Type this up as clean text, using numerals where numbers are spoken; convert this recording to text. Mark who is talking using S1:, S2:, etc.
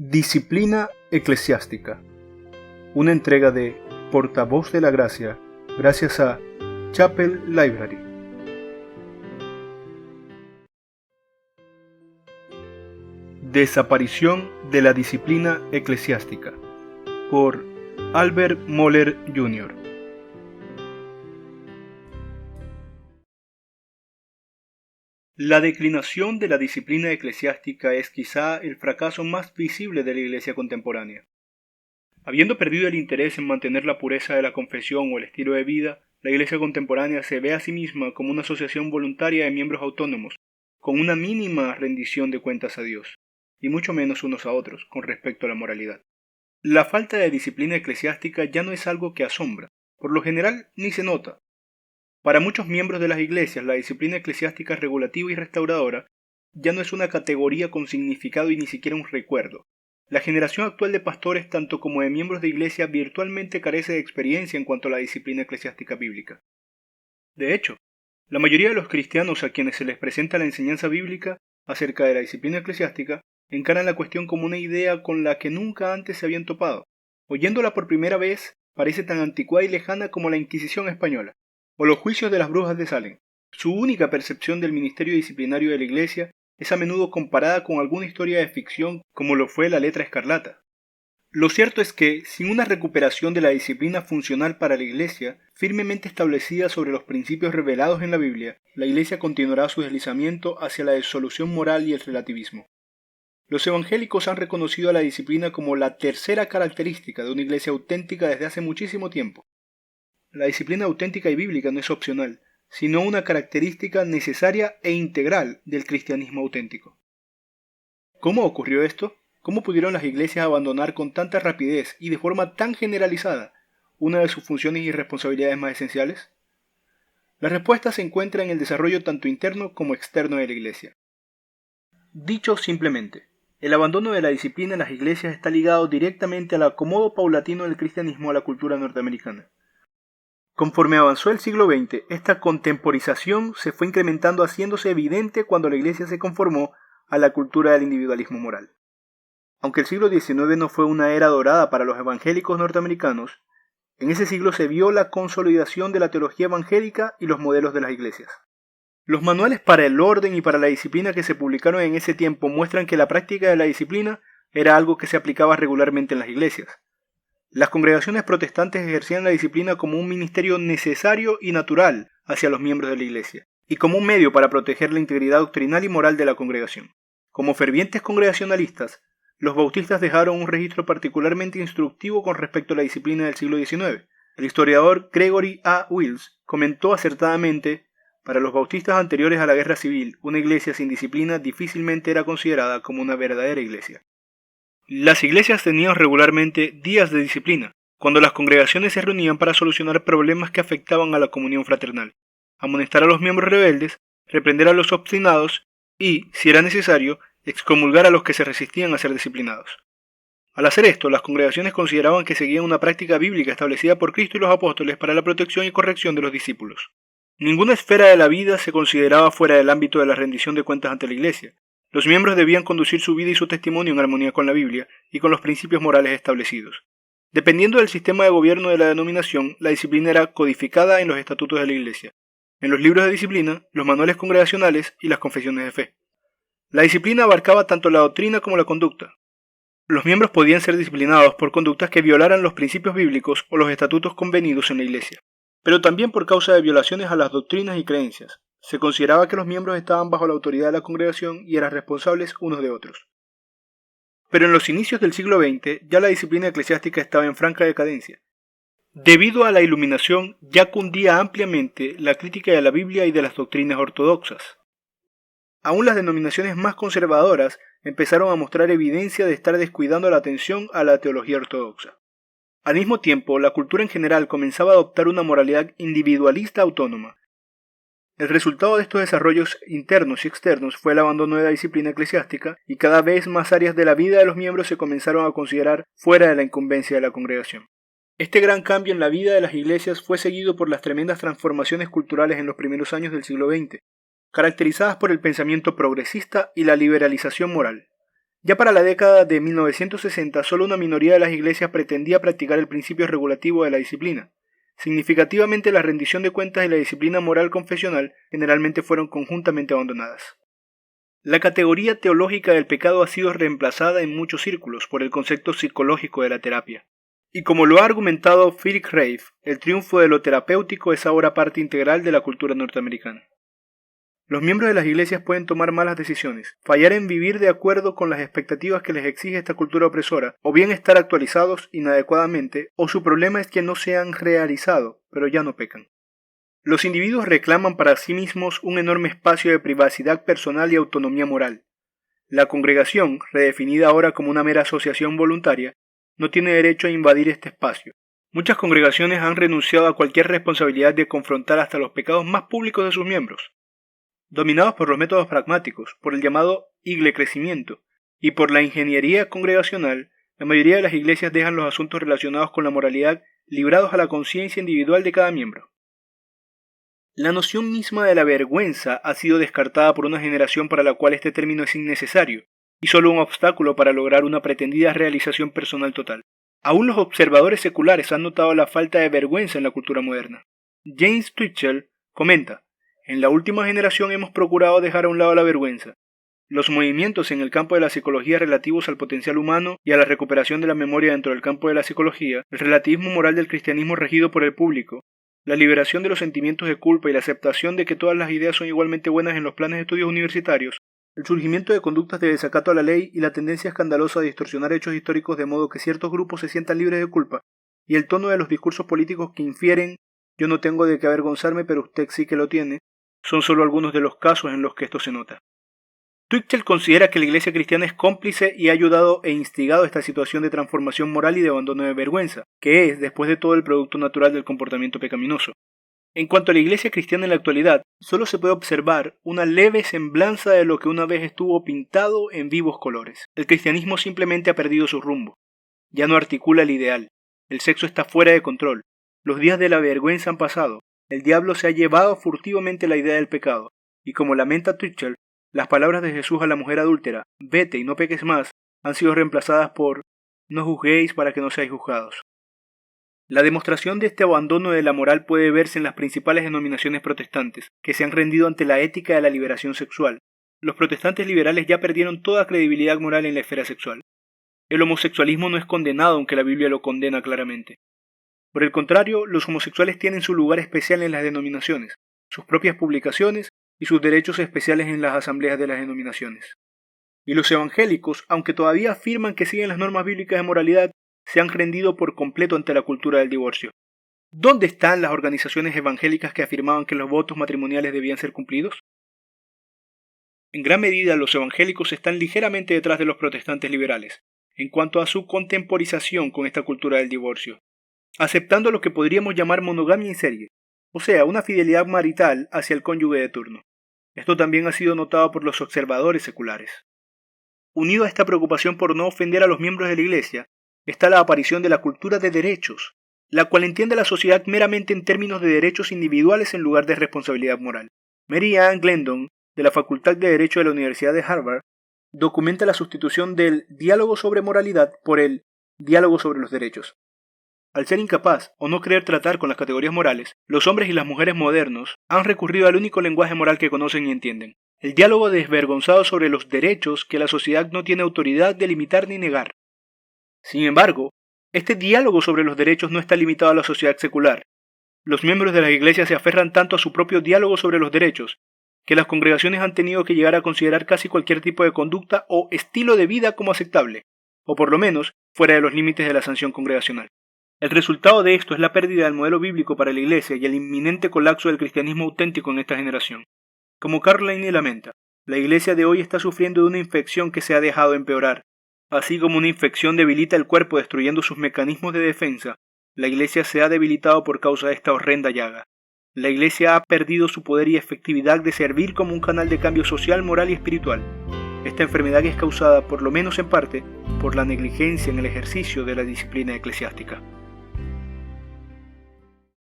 S1: Disciplina eclesiástica. Una entrega de Portavoz de la Gracia, gracias a Chapel Library. Desaparición de la disciplina eclesiástica, por Albert Mohler Jr. La declinación de la disciplina eclesiástica es quizá el fracaso más visible de la Iglesia contemporánea. Habiendo perdido el interés en mantener la pureza de la confesión o el estilo de vida, la Iglesia contemporánea se ve a sí misma como una asociación voluntaria de miembros autónomos, con una mínima rendición de cuentas a Dios, y mucho menos unos a otros con respecto a la moralidad. La falta de disciplina eclesiástica ya no es algo que asombra, por lo general ni se nota. Para muchos miembros de las iglesias, la disciplina eclesiástica regulativa y restauradora ya no es una categoría con significado y ni siquiera un recuerdo. La generación actual de pastores, tanto como de miembros de iglesia, virtualmente carece de experiencia en cuanto a la disciplina eclesiástica bíblica. De hecho, la mayoría de los cristianos a quienes se les presenta la enseñanza bíblica acerca de la disciplina eclesiástica encaran la cuestión como una idea con la que nunca antes se habían topado. Oyéndola por primera vez, parece tan anticuada y lejana como la Inquisición española o los juicios de las brujas de Salem. Su única percepción del ministerio disciplinario de la Iglesia es a menudo comparada con alguna historia de ficción como lo fue La Letra Escarlata. Lo cierto es que, sin una recuperación de la disciplina funcional para la Iglesia, firmemente establecida sobre los principios revelados en la Biblia, la Iglesia continuará su deslizamiento hacia la disolución moral y el relativismo. Los evangélicos han reconocido a la disciplina como la tercera característica de una Iglesia auténtica desde hace muchísimo tiempo. La disciplina auténtica y bíblica no es opcional, sino una característica necesaria e integral del cristianismo auténtico. ¿Cómo ocurrió esto? ¿Cómo pudieron las iglesias abandonar con tanta rapidez y de forma tan generalizada una de sus funciones y responsabilidades más esenciales? La respuesta se encuentra en el desarrollo tanto interno como externo de la iglesia. Dicho simplemente, el abandono de la disciplina en las iglesias está ligado directamente al acomodo paulatino del cristianismo a la cultura norteamericana. Conforme avanzó el siglo XX, esta contemporización se fue incrementando, haciéndose evidente cuando la Iglesia se conformó a la cultura del individualismo moral. Aunque el siglo XIX no fue una era dorada para los evangélicos norteamericanos, en ese siglo se vio la consolidación de la teología evangélica y los modelos de las iglesias. Los manuales para el orden y para la disciplina que se publicaron en ese tiempo muestran que la práctica de la disciplina era algo que se aplicaba regularmente en las iglesias. Las congregaciones protestantes ejercían la disciplina como un ministerio necesario y natural hacia los miembros de la Iglesia, y como un medio para proteger la integridad doctrinal y moral de la congregación. Como fervientes congregacionalistas, los bautistas dejaron un registro particularmente instructivo con respecto a la disciplina del siglo XIX. El historiador Gregory A. Wills comentó acertadamente: para los bautistas anteriores a la guerra civil, una iglesia sin disciplina difícilmente era considerada como una verdadera iglesia. Las iglesias tenían regularmente días de disciplina, cuando las congregaciones se reunían para solucionar problemas que afectaban a la comunión fraternal, amonestar a los miembros rebeldes, reprender a los obstinados y, si era necesario, excomulgar a los que se resistían a ser disciplinados. Al hacer esto, las congregaciones consideraban que seguían una práctica bíblica establecida por Cristo y los apóstoles para la protección y corrección de los discípulos. Ninguna esfera de la vida se consideraba fuera del ámbito de la rendición de cuentas ante la Iglesia. Los miembros debían conducir su vida y su testimonio en armonía con la Biblia y con los principios morales establecidos. Dependiendo del sistema de gobierno de la denominación, la disciplina era codificada en los estatutos de la Iglesia, en los libros de disciplina, los manuales congregacionales y las confesiones de fe. La disciplina abarcaba tanto la doctrina como la conducta. Los miembros podían ser disciplinados por conductas que violaran los principios bíblicos o los estatutos convenidos en la Iglesia, pero también por causa de violaciones a las doctrinas y creencias. Se consideraba que los miembros estaban bajo la autoridad de la congregación y eran responsables unos de otros. Pero en los inicios del siglo XX ya la disciplina eclesiástica estaba en franca decadencia. Debido a la iluminación ya cundía ampliamente la crítica de la Biblia y de las doctrinas ortodoxas. Aún las denominaciones más conservadoras empezaron a mostrar evidencia de estar descuidando la atención a la teología ortodoxa. Al mismo tiempo, la cultura en general comenzaba a adoptar una moralidad individualista autónoma. El resultado de estos desarrollos internos y externos fue el abandono de la disciplina eclesiástica y cada vez más áreas de la vida de los miembros se comenzaron a considerar fuera de la incumbencia de la congregación. Este gran cambio en la vida de las iglesias fue seguido por las tremendas transformaciones culturales en los primeros años del siglo XX, caracterizadas por el pensamiento progresista y la liberalización moral. Ya para la década de 1960, solo una minoría de las iglesias pretendía practicar el principio regulativo de la disciplina. Significativamente, la rendición de cuentas y la disciplina moral confesional generalmente fueron conjuntamente abandonadas. La categoría teológica del pecado ha sido reemplazada en muchos círculos por el concepto psicológico de la terapia. Y como lo ha argumentado Philip Crave, el triunfo de lo terapéutico es ahora parte integral de la cultura norteamericana. Los miembros de las iglesias pueden tomar malas decisiones, fallar en vivir de acuerdo con las expectativas que les exige esta cultura opresora, o bien estar actualizados inadecuadamente, o su problema es que no se han realizado, pero ya no pecan. Los individuos reclaman para sí mismos un enorme espacio de privacidad personal y autonomía moral. La congregación, redefinida ahora como una mera asociación voluntaria, no tiene derecho a invadir este espacio. Muchas congregaciones han renunciado a cualquier responsabilidad de confrontar hasta los pecados más públicos de sus miembros. Dominados por los métodos pragmáticos, por el llamado iglecrecimiento y por la ingeniería congregacional, la mayoría de las iglesias dejan los asuntos relacionados con la moralidad librados a la conciencia individual de cada miembro. La noción misma de la vergüenza ha sido descartada por una generación para la cual este término es innecesario y solo un obstáculo para lograr una pretendida realización personal total. Aún los observadores seculares han notado la falta de vergüenza en la cultura moderna. James Twitchell comenta: en la última generación hemos procurado dejar a un lado la vergüenza. Los movimientos en el campo de la psicología relativos al potencial humano y a la recuperación de la memoria dentro del campo de la psicología, el relativismo moral del cristianismo regido por el público, la liberación de los sentimientos de culpa y la aceptación de que todas las ideas son igualmente buenas en los planes de estudios universitarios, el surgimiento de conductas de desacato a la ley y la tendencia escandalosa a distorsionar hechos históricos de modo que ciertos grupos se sientan libres de culpa, y el tono de los discursos políticos que infieren «yo no tengo de qué avergonzarme, pero usted sí que lo tiene», son solo algunos de los casos en los que esto se nota. Twitchell considera que la Iglesia cristiana es cómplice y ha ayudado e instigado esta situación de transformación moral y de abandono de vergüenza, que es, después de todo, el producto natural del comportamiento pecaminoso. En cuanto a la Iglesia cristiana en la actualidad, solo se puede observar una leve semblanza de lo que una vez estuvo pintado en vivos colores. El cristianismo simplemente ha perdido su rumbo. Ya no articula el ideal. El sexo está fuera de control. Los días de la vergüenza han pasado. El diablo se ha llevado furtivamente la idea del pecado, y como lamenta Twitchell, las palabras de Jesús a la mujer adúltera, «vete y no peques más», han sido reemplazadas por «no juzguéis para que no seáis juzgados». La demostración de este abandono de la moral puede verse en las principales denominaciones protestantes, que se han rendido ante la ética de la liberación sexual. Los protestantes liberales ya perdieron toda credibilidad moral en la esfera sexual. El homosexualismo no es condenado, aunque la Biblia lo condena claramente. Por el contrario, los homosexuales tienen su lugar especial en las denominaciones, sus propias publicaciones y sus derechos especiales en las asambleas de las denominaciones. Y los evangélicos, aunque todavía afirman que siguen las normas bíblicas de moralidad, se han rendido por completo ante la cultura del divorcio. ¿Dónde están las organizaciones evangélicas que afirmaban que los votos matrimoniales debían ser cumplidos? En gran medida, los evangélicos están ligeramente detrás de los protestantes liberales, en cuanto a su contemporización con esta cultura del divorcio, aceptando lo que podríamos llamar monogamia en serie, o sea, una fidelidad marital hacia el cónyuge de turno. Esto también ha sido notado por los observadores seculares. Unido a esta preocupación por no ofender a los miembros de la Iglesia, está la aparición de la cultura de derechos, la cual entiende a la sociedad meramente en términos de derechos individuales en lugar de responsabilidad moral. Mary Ann Glendon, de la Facultad de Derecho de la Universidad de Harvard, documenta la sustitución del diálogo sobre moralidad por el diálogo sobre los derechos. Al ser incapaz o no querer tratar con las categorías morales, los hombres y las mujeres modernos han recurrido al único lenguaje moral que conocen y entienden, el diálogo desvergonzado sobre los derechos que la sociedad no tiene autoridad de limitar ni negar. Sin embargo, este diálogo sobre los derechos no está limitado a la sociedad secular. Los miembros de las iglesias se aferran tanto a su propio diálogo sobre los derechos, que las congregaciones han tenido que llegar a considerar casi cualquier tipo de conducta o estilo de vida como aceptable, o por lo menos fuera de los límites de la sanción congregacional. El resultado de esto es la pérdida del modelo bíblico para la Iglesia y el inminente colapso del cristianismo auténtico en esta generación. Como Carline lamenta, la Iglesia de hoy está sufriendo de una infección que se ha dejado empeorar. Así como una infección debilita el cuerpo destruyendo sus mecanismos de defensa, la Iglesia se ha debilitado por causa de esta horrenda llaga. La Iglesia ha perdido su poder y efectividad de servir como un canal de cambio social, moral y espiritual. Esta enfermedad es causada, por lo menos en parte, por la negligencia en el ejercicio de la disciplina eclesiástica.